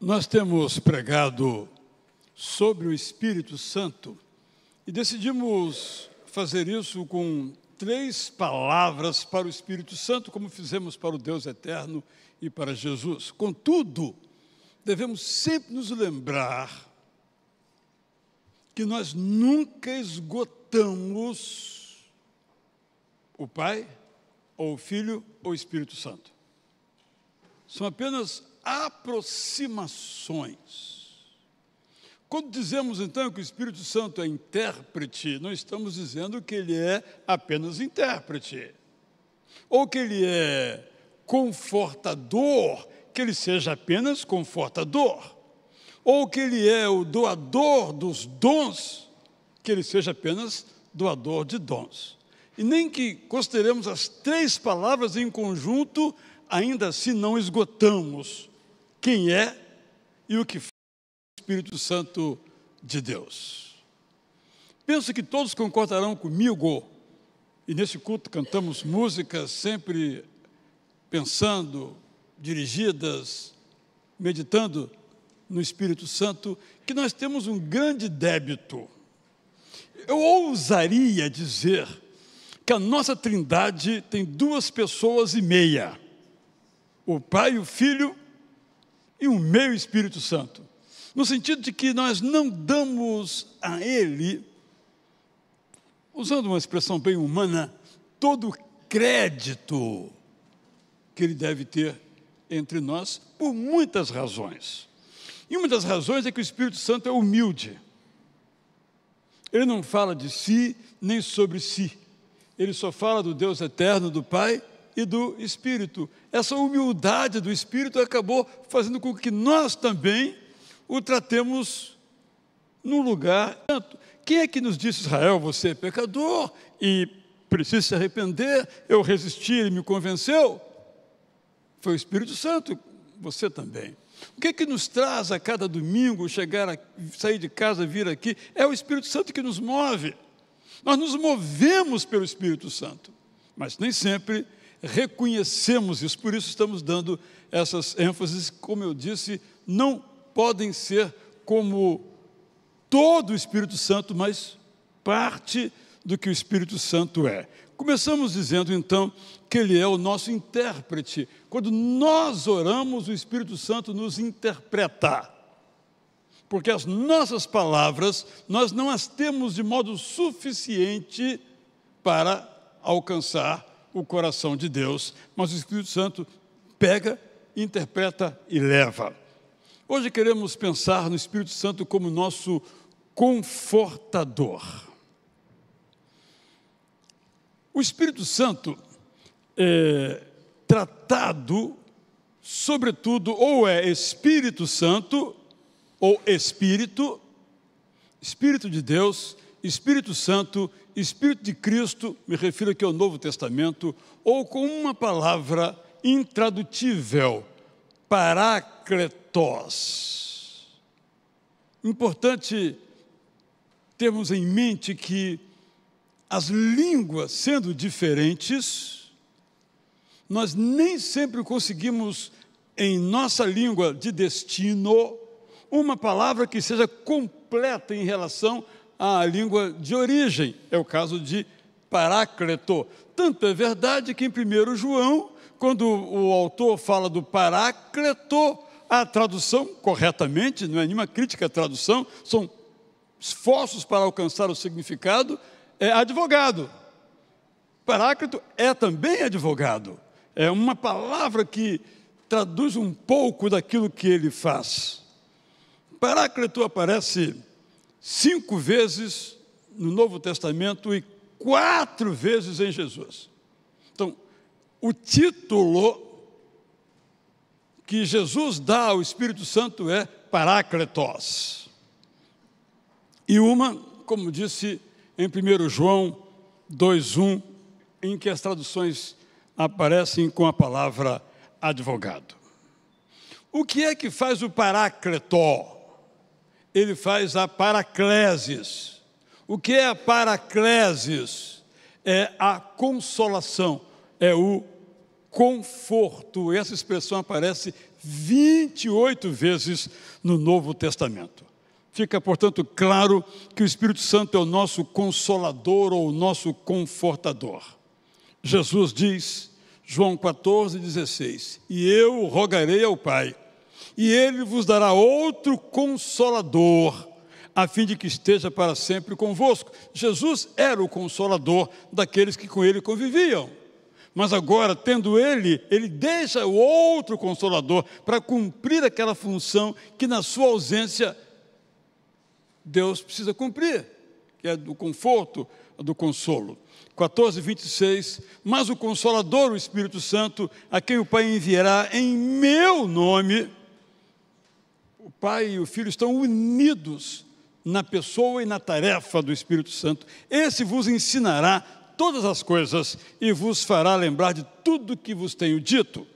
Nós temos pregado sobre o Espírito Santo e decidimos fazer isso com 3 palavras para o Espírito Santo, como fizemos para o Deus eterno e para Jesus. Contudo, devemos sempre nos lembrar que nós nunca esgotamos o Pai, ou o Filho, ou o Espírito Santo. São apenas aproximações. Quando dizemos, então, que o Espírito Santo é intérprete, não estamos dizendo que ele é apenas intérprete, ou que ele é confortador, que ele seja apenas confortador, ou que ele é o doador dos dons, que ele seja apenas doador de dons. E nem que consideremos as 3 palavras em conjunto, ainda assim não esgotamos quem é e o que faz o Espírito Santo de Deus. Penso que todos concordarão comigo, e nesse culto cantamos músicas sempre pensando, dirigidas, meditando no Espírito Santo, que nós temos um grande débito. Eu ousaria dizer que a nossa Trindade tem 2 pessoas e meia, o Pai, o Filho e um meio Espírito Santo, no sentido de que nós não damos a Ele, usando uma expressão bem humana, todo o crédito que Ele deve ter entre nós, por muitas razões. E uma das razões é que o Espírito Santo é humilde. Ele não fala de si, nem sobre si. Ele só fala do Deus eterno, do Pai e do Espírito. Essa humildade do Espírito acabou fazendo com que nós também o tratemos num lugar santo. Quem é que nos disse, Israel, você é pecador e precisa se arrepender? Eu resisti, ele me convenceu. Foi o Espírito Santo, você também. O que é que nos traz a cada domingo, sair de casa, vir aqui? É o Espírito Santo que nos move. Nós nos movemos pelo Espírito Santo, mas nem sempre reconhecemos isso. Por isso estamos dando essas ênfases, como eu disse, não podem ser como todo o Espírito Santo, mas parte do que o Espírito Santo é. Começamos dizendo, então, que ele é o nosso intérprete. Quando nós oramos, o Espírito Santo nos interpreta. Porque as nossas palavras, nós não as temos de modo suficiente para alcançar o coração de Deus, mas o Espírito Santo pega, interpreta e leva. Hoje queremos pensar no Espírito Santo como nosso confortador. O Espírito Santo é tratado, sobretudo, ou é Espírito Santo, ou Espírito, Espírito de Deus, Espírito Santo, Espírito de Cristo, me refiro aqui ao Novo Testamento, ou com uma palavra intradutível, Parácletos. Importante termos em mente que as línguas sendo diferentes, nós nem sempre conseguimos, em nossa língua de destino, uma palavra que seja completa em relação à língua de origem. É o caso de Parácleto. Tanto é verdade que em 1 João, quando o autor fala do Parácleto, a tradução, corretamente, não é nenhuma crítica à tradução, são esforços para alcançar o significado, é advogado. Paráclito é também advogado. É uma palavra que traduz um pouco daquilo que ele faz. Paráclito aparece 5 vezes no Novo Testamento e 4 vezes em Jesus. Então, o título que Jesus dá ao Espírito Santo é Parácletos. E uma, como disse em 1 João 2:1, em que as traduções aparecem com a palavra advogado. O que é que faz o Parácleto? Ele faz a paraclesis. O que é a paraclesis? É a consolação, é o conforto. Essa expressão aparece 28 vezes no Novo Testamento. Fica, portanto, claro que o Espírito Santo é o nosso consolador ou o nosso confortador. Jesus diz, João 14,16, e eu rogarei ao Pai, e Ele vos dará outro consolador, a fim de que esteja para sempre convosco. Jesus era o consolador daqueles que com Ele conviviam. Mas agora, tendo Ele deixa o outro consolador para cumprir aquela função que na sua ausência Deus precisa cumprir, que é do conforto, do consolo. 14:26, mas o Consolador, o Espírito Santo, a quem o Pai enviará em meu nome. O Pai e o Filho estão unidos na pessoa e na tarefa do Espírito Santo. Esse vos ensinará todas as coisas e vos fará lembrar de tudo que vos tenho dito.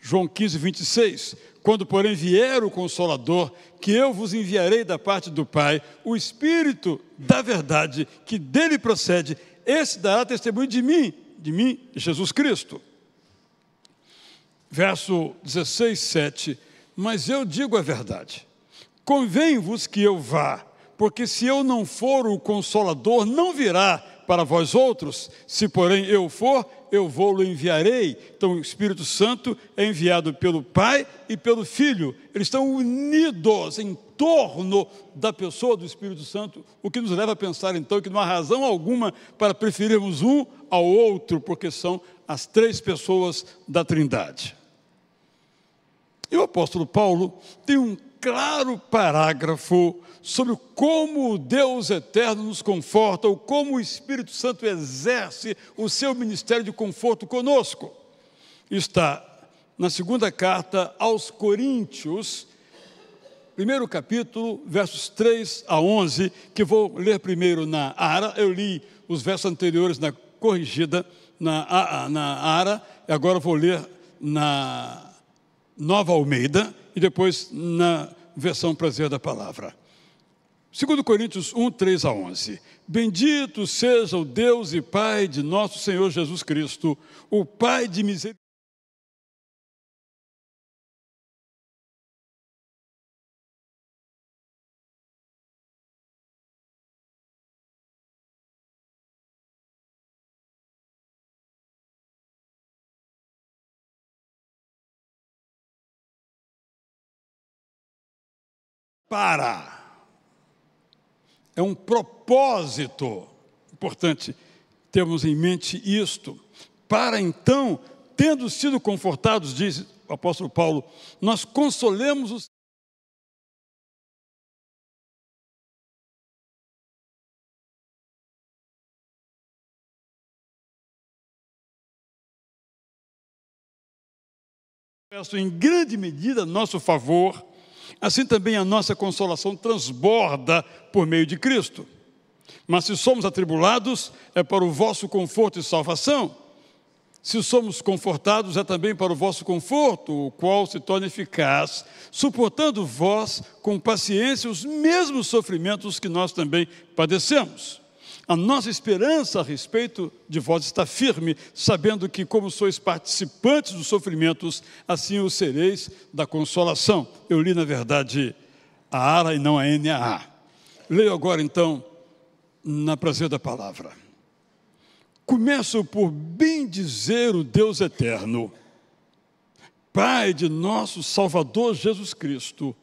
João 15:26, quando porém vier o Consolador, que eu vos enviarei da parte do Pai, o Espírito da verdade, que dele procede, esse dará testemunho de mim, Jesus Cristo. Verso 16:7, mas eu digo a verdade, convém-vos que eu vá, porque se eu não for, o Consolador não virá para vós outros, se porém eu for, eu vou-lo enviarei. Então o Espírito Santo é enviado pelo Pai e pelo Filho. Eles estão unidos em torno da pessoa do Espírito Santo, o que nos leva a pensar então que não há razão alguma para preferirmos um ao outro, porque são as três pessoas da Trindade. E o apóstolo Paulo tem um claro parágrafo sobre como o Deus eterno nos conforta, ou como o Espírito Santo exerce o seu ministério de conforto conosco. Está na segunda carta aos Coríntios, primeiro capítulo, versos 3 a 11, que vou ler primeiro na ARA. Eu li os versos anteriores na corrigida, na ARA, e agora vou ler na Nova Almeida, e depois na versão Prazer da Palavra. 2 Coríntios 1, 3 a 11. Bendito seja o Deus e Pai de nosso Senhor Jesus Cristo, o Pai de misericórdia. É um propósito importante termos em mente isto. Para então, tendo sido confortados, diz o apóstolo Paulo, nós consolemos os em grande medida a nosso favor. Assim também a nossa consolação transborda por meio de Cristo. Mas se somos atribulados, é para o vosso conforto e salvação. Se somos confortados, é também para o vosso conforto, o qual se torna eficaz, suportando vós com paciência os mesmos sofrimentos que nós também padecemos. A nossa esperança a respeito de vós está firme, sabendo que, como sois participantes dos sofrimentos, assim o sereis da consolação. Eu li, na verdade, a ARA e não a NAA. Leio agora, então, na Prazer da Palavra. Começo por bendizer o Deus eterno, Pai de nosso Salvador Jesus Cristo,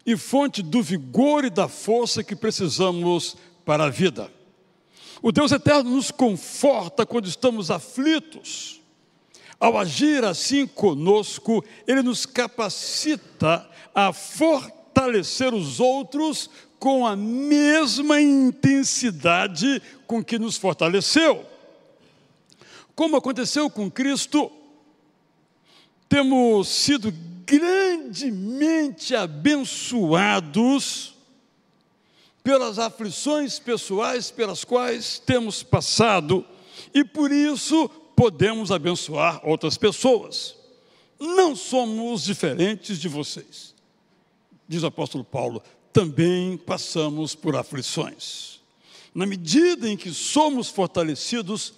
e fonte do vigor e da força que precisamos para a vida. O Deus eterno nos conforta quando estamos aflitos. Ao agir assim conosco, Ele nos capacita a fortalecer os outros com a mesma intensidade com que nos fortaleceu. Como aconteceu com Cristo, temos sido grandemente abençoados pelas aflições pessoais pelas quais temos passado, e por isso podemos abençoar outras pessoas. Não somos diferentes de vocês, diz o apóstolo Paulo, também passamos por aflições. Na medida em que somos fortalecidos,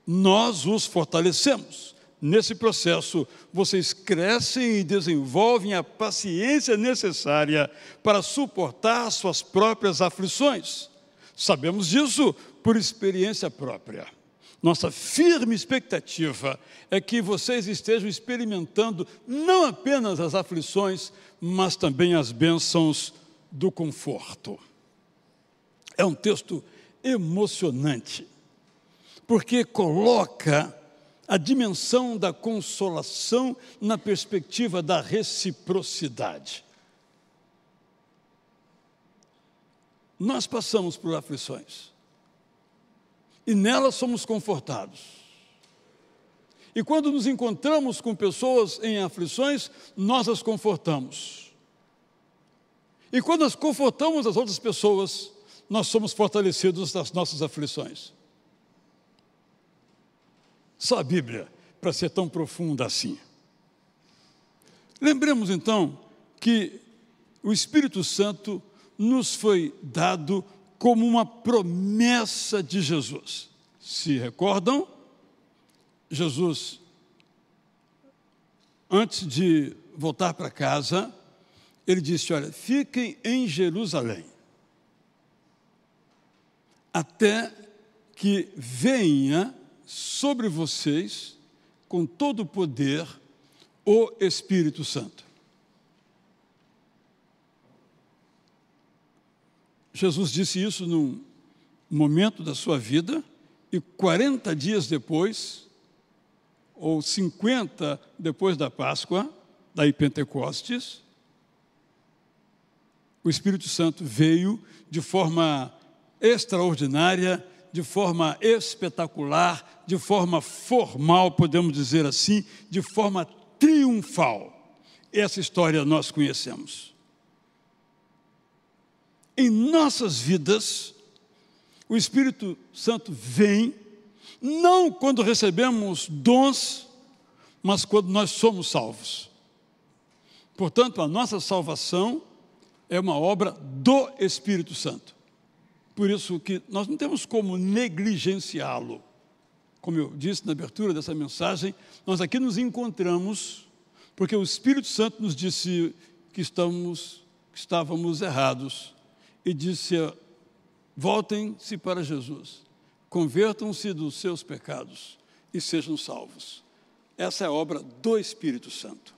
nós os fortalecemos. Nesse processo, vocês crescem e desenvolvem a paciência necessária para suportar suas próprias aflições. Sabemos disso por experiência própria. Nossa firme expectativa é que vocês estejam experimentando não apenas as aflições, mas também as bênçãos do conforto. É um texto emocionante, porque coloca a dimensão da consolação na perspectiva da reciprocidade. Nós passamos por aflições e nelas somos confortados. E quando nos encontramos com pessoas em aflições, nós as confortamos. E quando nós confortamos as outras pessoas, nós somos fortalecidos das nossas aflições. Só a Bíblia para ser tão profunda assim. Lembremos então que o Espírito Santo nos foi dado como uma promessa de Jesus. Se recordam? Jesus, antes de voltar para casa, ele disse: olha, fiquem em Jerusalém, até que venha sobre vocês, com todo o poder, o Espírito Santo. Jesus disse isso num momento da sua vida, e 40 dias depois, ou 50 depois da Páscoa, daí Pentecostes, o Espírito Santo veio de forma extraordinária, de forma espetacular, de forma formal, podemos dizer assim, de forma triunfal. Essa história nós conhecemos. Em nossas vidas, o Espírito Santo vem, não quando recebemos dons, mas quando nós somos salvos. Portanto, a nossa salvação é uma obra do Espírito Santo. Por isso que nós não temos como negligenciá-lo. Como eu disse na abertura dessa mensagem, nós aqui nos encontramos porque o Espírito Santo nos disse que estávamos errados e disse: voltem-se para Jesus, convertam-se dos seus pecados e sejam salvos. Essa é a obra do Espírito Santo.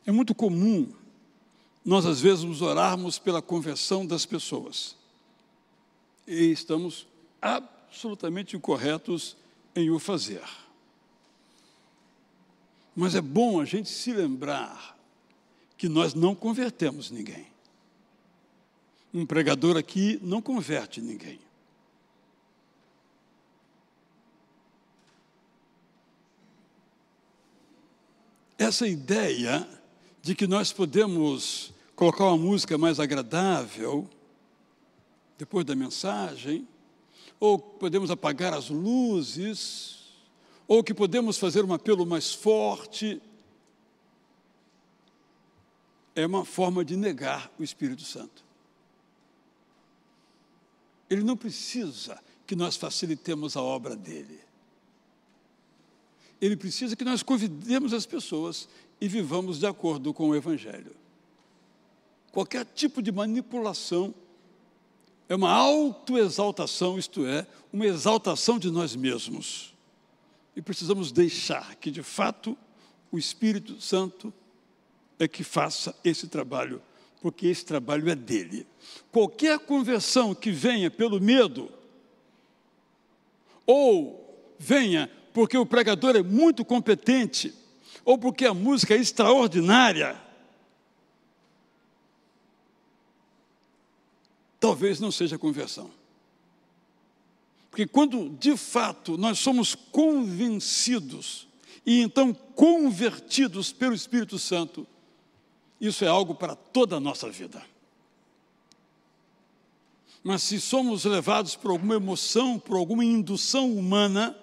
É muito comum nós, às vezes, orarmos pela conversão das pessoas. E estamos absolutamente incorretos em o fazer. Mas é bom a gente se lembrar que nós não convertemos ninguém. Um pregador aqui não converte ninguém. Essa ideia de que nós podemos colocar uma música mais agradável depois da mensagem, ou podemos apagar as luzes, ou que podemos fazer um apelo mais forte, é uma forma de negar o Espírito Santo. Ele não precisa que nós facilitemos a obra dele. Ele precisa que nós convidemos as pessoas e vivamos de acordo com o Evangelho. Qualquer tipo de manipulação é uma autoexaltação, isto é, uma exaltação de nós mesmos. E precisamos deixar que, de fato, o Espírito Santo é que faça esse trabalho, porque esse trabalho é dele. Qualquer conversão que venha pelo medo, ou venha porque o pregador é muito competente, ou porque a música é extraordinária, talvez não seja conversão. Porque quando, de fato, nós somos convencidos e então convertidos pelo Espírito Santo, isso é algo para toda a nossa vida. Mas se somos levados por alguma emoção, por alguma indução humana,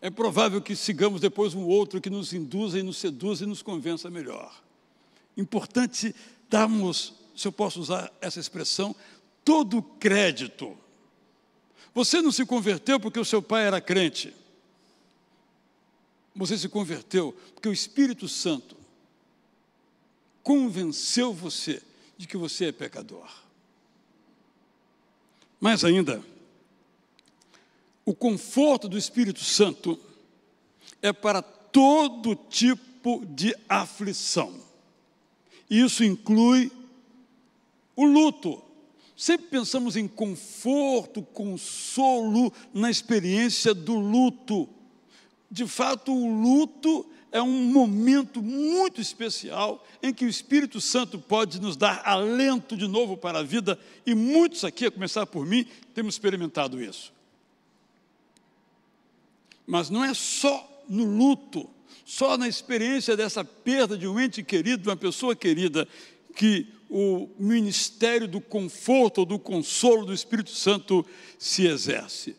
é provável que sigamos depois um outro que nos induza e nos seduza e nos convença melhor. Importante darmos, se eu posso usar essa expressão, todo o crédito. Você não se converteu porque o seu pai era crente. Você se converteu porque o Espírito Santo convenceu você de que você é pecador. Mais ainda, o conforto do Espírito Santo é para todo tipo de aflição. Isso inclui o luto. Sempre pensamos em conforto, consolo na experiência do luto. De fato, o luto é um momento muito especial em que o Espírito Santo pode nos dar alento de novo para a vida, e muitos aqui, a começar por mim, temos experimentado isso. Mas não é só no luto, só na experiência dessa perda de um ente querido, de uma pessoa querida, que o ministério do conforto ou do consolo do Espírito Santo se exerce.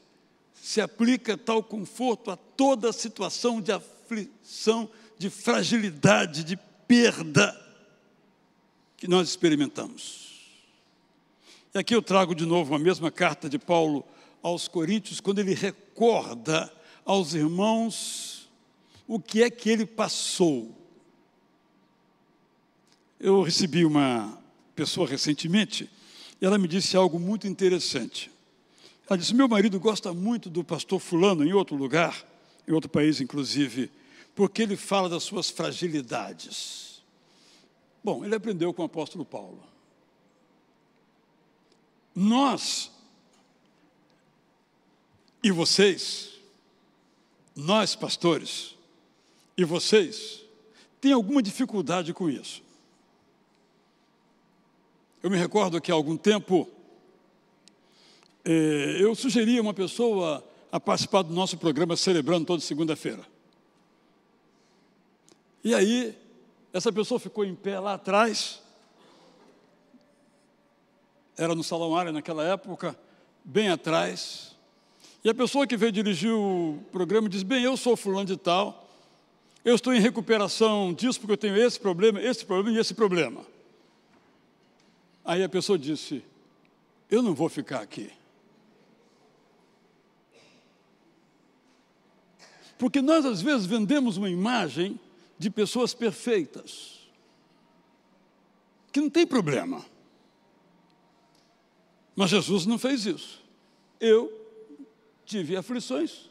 Se aplica tal conforto a toda situação de aflição, de fragilidade, de perda que nós experimentamos. E aqui eu trago de novo a mesma carta de Paulo aos Coríntios, quando ele recorda aos irmãos o que é que ele passou. Eu recebi uma pessoa recentemente, e ela me disse algo muito interessante. Ela disse: meu marido gosta muito do pastor fulano em outro lugar, em outro país inclusive, porque ele fala das suas fragilidades. Bom, ele aprendeu com o apóstolo Paulo. Nós e vocês, nós pastores e vocês, têm alguma dificuldade com isso. Eu me recordo que há algum tempo eu sugeri a uma pessoa a participar do nosso programa Celebrando toda segunda-feira. E aí, essa pessoa ficou em pé lá atrás, era no Salão Área naquela época, bem atrás, e a pessoa que veio dirigir o programa disse: bem, eu sou fulano de tal, eu estou em recuperação disso porque eu tenho esse problema e esse problema. Aí a pessoa disse: eu não vou ficar aqui. Porque nós, às vezes, vendemos uma imagem de pessoas perfeitas, que não tem problema. Mas Jesus não fez isso. Eu tive aflições,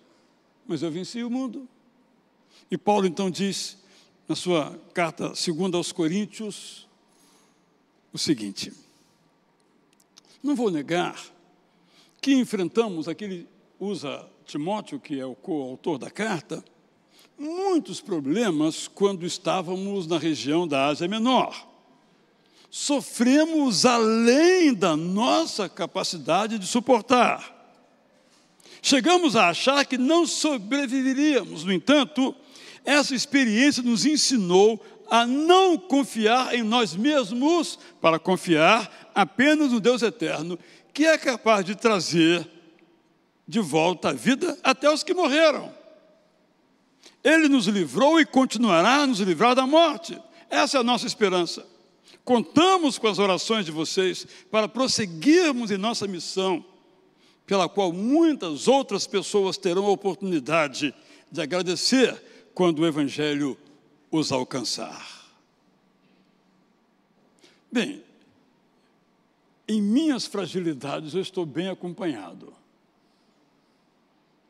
mas eu venci o mundo. E Paulo, então, diz, na sua carta 2 aos Coríntios, o seguinte: não vou negar que enfrentamos, aqui ele usa Timóteo, que é o coautor da carta, muitos problemas quando estávamos na região da Ásia Menor. Sofremos além da nossa capacidade de suportar. Chegamos a achar que não sobreviveríamos. No entanto, essa experiência nos ensinou a não confiar em nós mesmos, para confiar apenas no Deus eterno, que é capaz de trazer de volta a vida até os que morreram. Ele nos livrou e continuará a nos livrar da morte. Essa é a nossa esperança. Contamos com as orações de vocês para prosseguirmos em nossa missão, pela qual muitas outras pessoas terão a oportunidade de agradecer quando o Evangelho os alcançar. Bem, em minhas fragilidades eu estou bem acompanhado.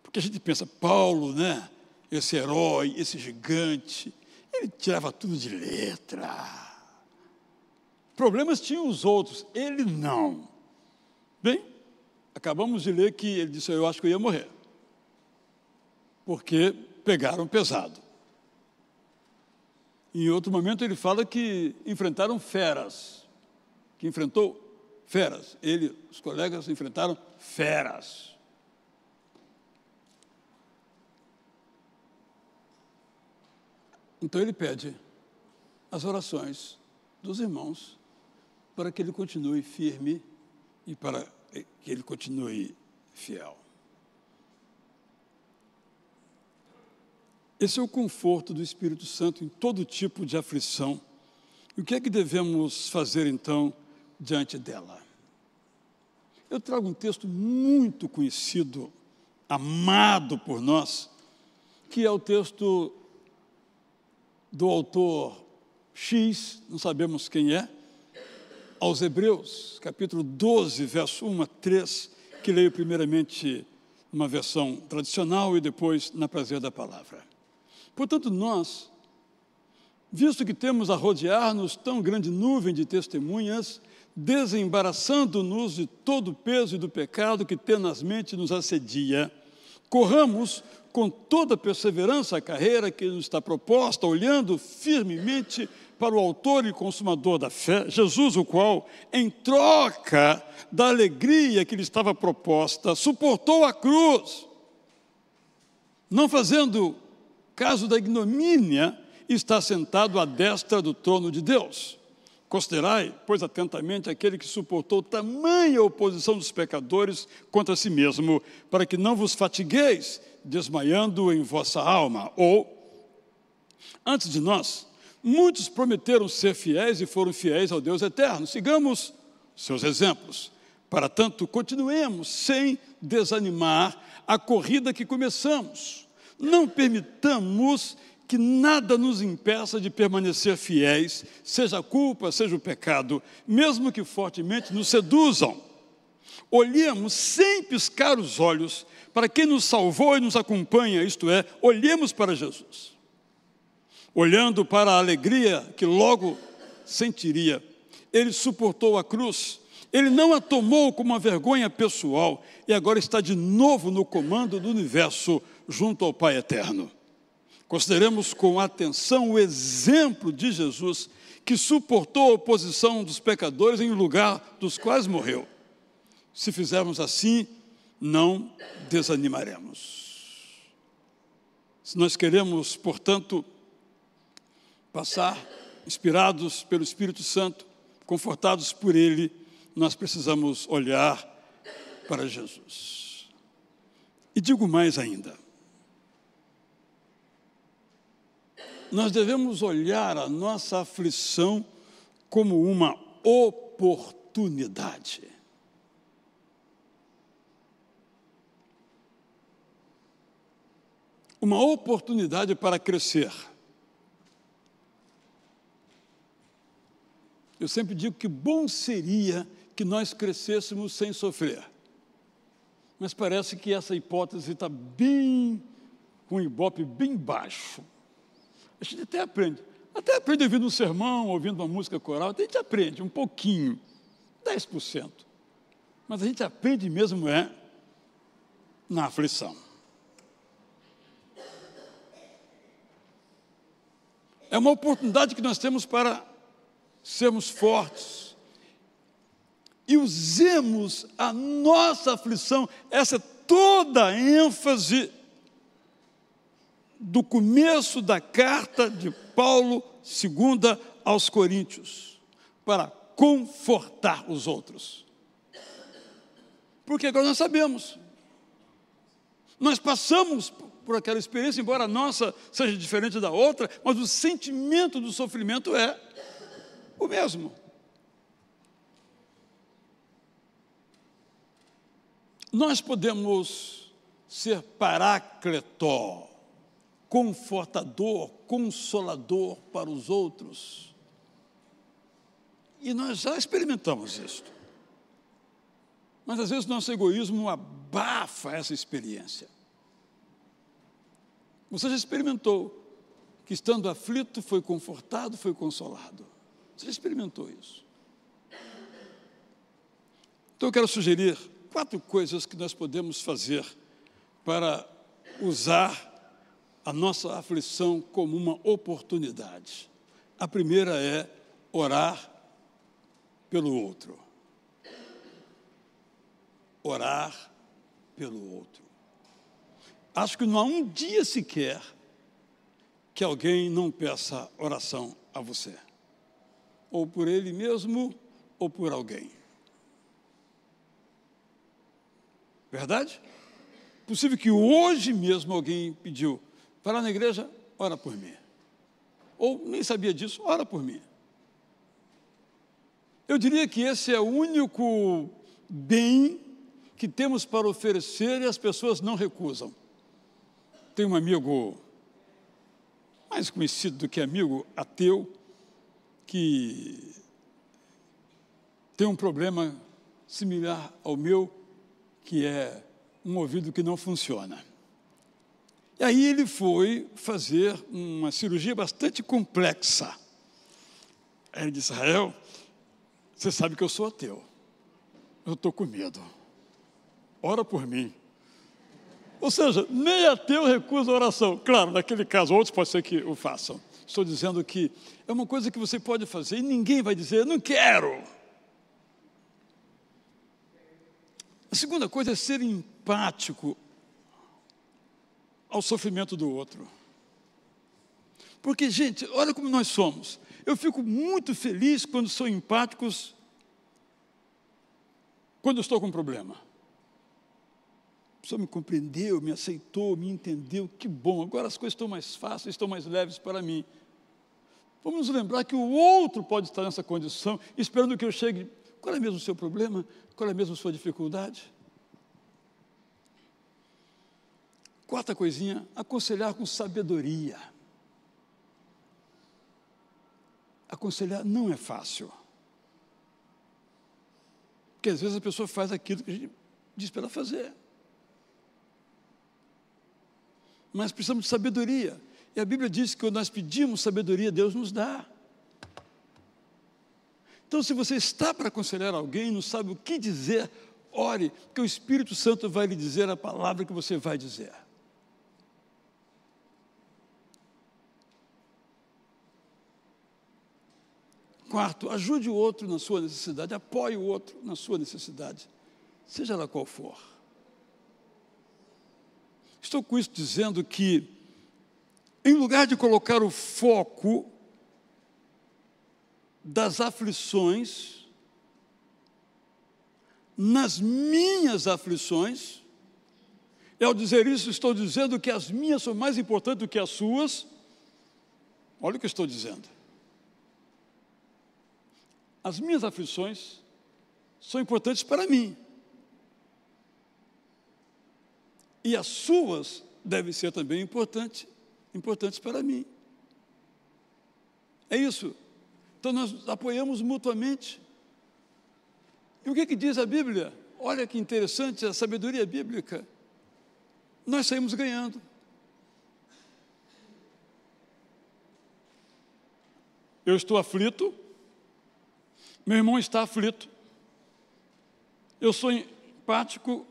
Porque a gente pensa, Paulo, né? Esse herói, esse gigante, ele tirava tudo de letra. Problemas tinham os outros, ele não. Bem, acabamos de ler que ele disse: eu acho que eu ia morrer, porque pegaram pesado. Em outro momento ele fala que enfrentaram feras, que enfrentou feras. Ele, os colegas enfrentaram feras. Então ele pede as orações dos irmãos para que ele continue firme e para que ele continue fiel. Esse é o conforto do Espírito Santo em todo tipo de aflição. E o que é que devemos fazer, então, diante dela? Eu trago um texto muito conhecido, amado por nós, que é o texto do autor X, não sabemos quem é, aos Hebreus, capítulo 12, verso 1 a 3, que leio primeiramente numa versão tradicional e depois na prazer da palavra. Portanto, nós, visto que temos a rodear-nos tão grande nuvem de testemunhas, desembaraçando-nos de todo o peso e do pecado que tenazmente nos assedia, corramos com toda perseverança a carreira que nos está proposta, olhando firmemente para o autor e consumador da fé, Jesus, o qual, em troca da alegria que lhe estava proposta, suportou a cruz, não fazendo caso da ignomínia, está sentado à destra do trono de Deus. Considerai, pois, atentamente aquele que suportou tamanha oposição dos pecadores contra si mesmo, para que não vos fatigueis, desmaiando em vossa alma. Ou, antes de nós, muitos prometeram ser fiéis e foram fiéis ao Deus eterno. Sigamos seus exemplos. Para tanto, continuemos sem desanimar a corrida que começamos. Não permitamos que nada nos impeça de permanecer fiéis, seja a culpa, seja o pecado, mesmo que fortemente nos seduzam. Olhemos sem piscar os olhos para quem nos salvou e nos acompanha, isto é, olhemos para Jesus. Olhando para a alegria que logo sentiria, ele suportou a cruz, ele não a tomou como uma vergonha pessoal e agora está de novo no comando do universo junto ao Pai eterno. Consideremos com atenção o exemplo de Jesus, que suportou a oposição dos pecadores em lugar dos quais morreu. Se fizermos assim, não desanimaremos. Se nós queremos, portanto, passar inspirados pelo Espírito Santo, confortados por Ele, nós precisamos olhar para Jesus. E digo mais ainda, nós devemos olhar a nossa aflição como uma oportunidade. Uma oportunidade para crescer. Eu sempre digo que bom seria que nós crescêssemos sem sofrer. Mas parece que essa hipótese está bem, com um ibope bem baixo. A gente até aprende ouvindo um sermão, ouvindo uma música coral, até a gente aprende um pouquinho, 10%. Mas a gente aprende mesmo na aflição. É uma oportunidade que nós temos para sermos fortes e usemos a nossa aflição, essa é toda a ênfase do começo da carta de Paulo, 2 aos Coríntios, para confortar os outros. Porque agora nós sabemos, nós passamos por aquela experiência, embora a nossa seja diferente da outra, mas o sentimento do sofrimento é o mesmo. Nós podemos ser paracletó, confortador, consolador para os outros. E nós já experimentamos isso. Mas às vezes nosso egoísmo abafa essa experiência. Você já experimentou que estando aflito foi confortado, foi consolado. Você já experimentou isso? Então eu quero sugerir 4 coisas que nós podemos fazer para usar a nossa aflição como uma oportunidade. A primeira é orar pelo outro. Orar pelo outro. Acho que não há um dia sequer que alguém não peça oração a você. Ou por ele mesmo, ou por alguém. Verdade? Possível que hoje mesmo alguém pediu, vai lá na igreja, ora por mim. Ou nem sabia disso, ora por mim. Eu diria que esse é o único bem que temos para oferecer e as pessoas não recusam. Tem um amigo mais conhecido do que amigo, ateu, que tem um problema similar ao meu, que é um ouvido que não funciona. E aí ele foi fazer uma cirurgia bastante complexa. Aí ele disse: Israel, você sabe que eu sou ateu. Eu estou com medo. Ora por mim. Ou seja, nem ateu recusa a oração. Claro, naquele caso, outros pode ser que o façam. Estou dizendo que é uma coisa que você pode fazer e ninguém vai dizer: não quero. A segunda coisa é ser empático ao sofrimento do outro. Porque, gente, olha como nós somos. Eu fico muito feliz quando sou empáticos, quando eu estou com um problema. A pessoa me compreendeu, me aceitou, me entendeu, que bom, agora as coisas estão mais fáceis, estão mais leves para mim. Vamos nos lembrar que o outro pode estar nessa condição, esperando que eu chegue. Qual é mesmo o seu problema? Qual é mesmo a sua dificuldade? Quarta coisinha, aconselhar com sabedoria. Aconselhar não é fácil. Porque às vezes a pessoa faz aquilo que a gente diz para ela fazer. Mas precisamos de sabedoria. E a Bíblia diz que quando nós pedimos sabedoria, Deus nos dá. Então, se você está para aconselhar alguém, não sabe o que dizer, ore, porque o Espírito Santo vai lhe dizer a palavra que você vai dizer. Quarto, ajude o outro na sua necessidade, apoie o outro na sua necessidade, seja ela qual for. Estou com isso dizendo que, em lugar de colocar o foco das aflições nas minhas aflições, e ao dizer isso estou dizendo que as minhas são mais importantes do que as suas. Olha o que eu estou dizendo. As minhas aflições são importantes para mim. E as suas devem ser também importantes para mim. É isso. Então nós apoiamos mutuamente. E o que diz a Bíblia? Olha que interessante a sabedoria bíblica. Nós saímos ganhando. Eu estou aflito, meu irmão está aflito. Eu sou empático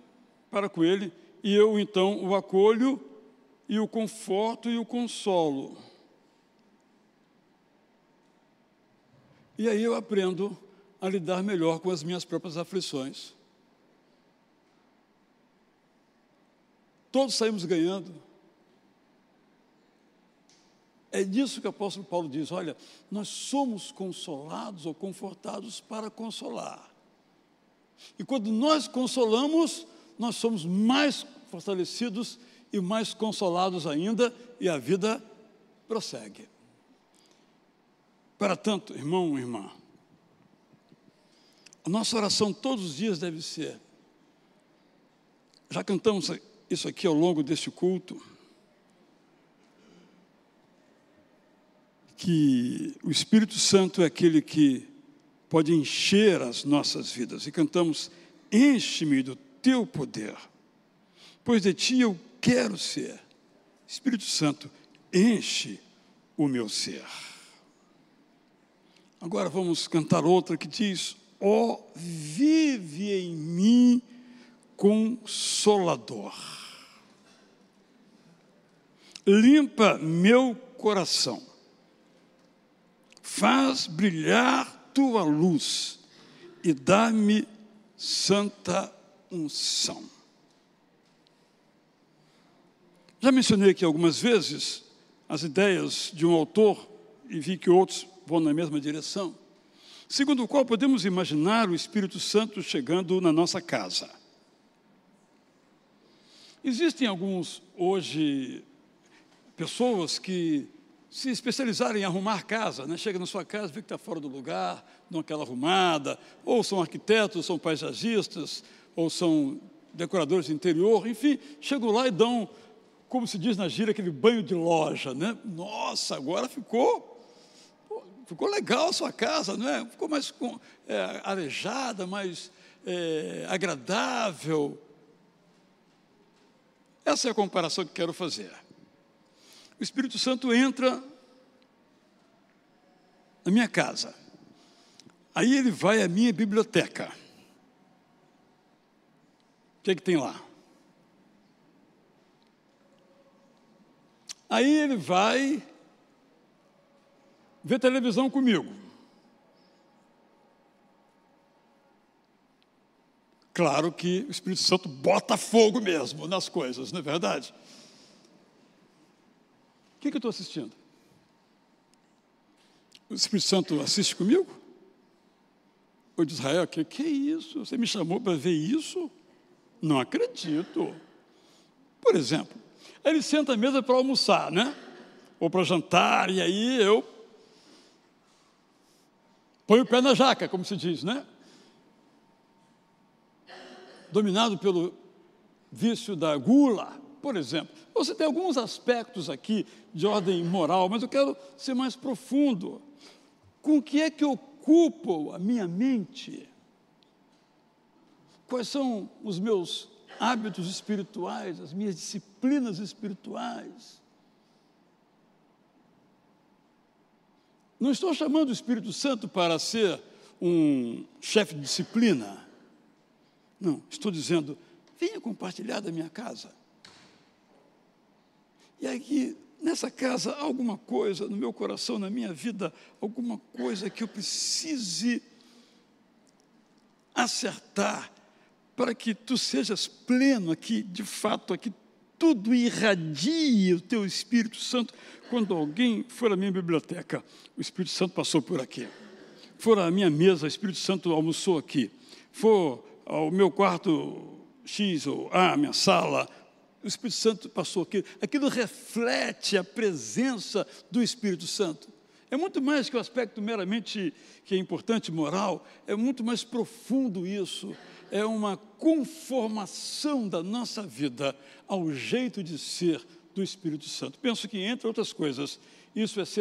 para com ele e eu então o acolho e o conforto e o consolo. E aí eu aprendo a lidar melhor com as minhas próprias aflições. Todos saímos ganhando. É disso que o apóstolo Paulo diz: olha, nós somos consolados ou confortados para consolar. E quando nós consolamos, nós somos mais fortalecidos e mais consolados ainda, e a vida prossegue. Para tanto, irmão e irmã, a nossa oração todos os dias deve ser, já cantamos isso aqui ao longo deste culto, que o Espírito Santo é aquele que pode encher as nossas vidas. E cantamos: enche-me do teu poder, pois de ti eu quero ser. Espírito Santo, enche o meu ser. Agora vamos cantar outra que diz: ó, vive em mim, Consolador. Limpa meu coração. Faz brilhar tua luz e dá-me santa unção. Já mencionei aqui algumas vezes as ideias de um autor e vi que outros vão na mesma direção, segundo o qual podemos imaginar o Espírito Santo chegando na nossa casa. Existem alguns, hoje, pessoas que se especializarem em arrumar casa, né? Chega na sua casa, vê que está fora do lugar, dão aquela arrumada, ou são arquitetos, ou são paisagistas, ou são decoradores de interior, enfim, chegam lá e dão como se diz na gíria, aquele banho de loja, né? Nossa, agora ficou legal a sua casa, não é? Ficou mais arejada, mais agradável. Essa é a comparação que quero fazer. O Espírito Santo entra na minha casa. Aí ele vai à minha biblioteca. O que é que tem lá? Aí ele vai ver televisão comigo. Claro que o Espírito Santo bota fogo mesmo nas coisas, não é verdade? O que eu estou assistindo? O Espírito Santo assiste comigo? O de Israel, que é isso? Você me chamou para ver isso? Não acredito. Por exemplo, ele senta à mesa para almoçar, né? Ou para jantar, e aí eu ponho o pé na jaca, como se diz, né? Dominado pelo vício da gula, por exemplo. Você tem alguns aspectos aqui de ordem moral, mas eu quero ser mais profundo. Com o que é que ocupo a minha mente? Quais são os meus hábitos espirituais, as minhas disciplinas espirituais? Não estou chamando o Espírito Santo para ser um chefe de disciplina. Não, estou dizendo, venha compartilhar da minha casa. E aqui, nessa casa, há alguma coisa no meu coração, na minha vida, alguma coisa que eu precise acertar para que tu sejas pleno aqui, de fato, aqui tudo irradie o teu Espírito Santo. Quando alguém for à minha biblioteca, o Espírito Santo passou por aqui. For à minha mesa, o Espírito Santo almoçou aqui. For ao meu quarto X ou A, minha sala, o Espírito Santo passou aqui. Aquilo reflete a presença do Espírito Santo. É muito mais que o aspecto meramente que é importante, moral, é muito mais profundo isso. É uma conformação da nossa vida ao jeito de ser do Espírito Santo. Penso que, entre outras coisas, isso é ser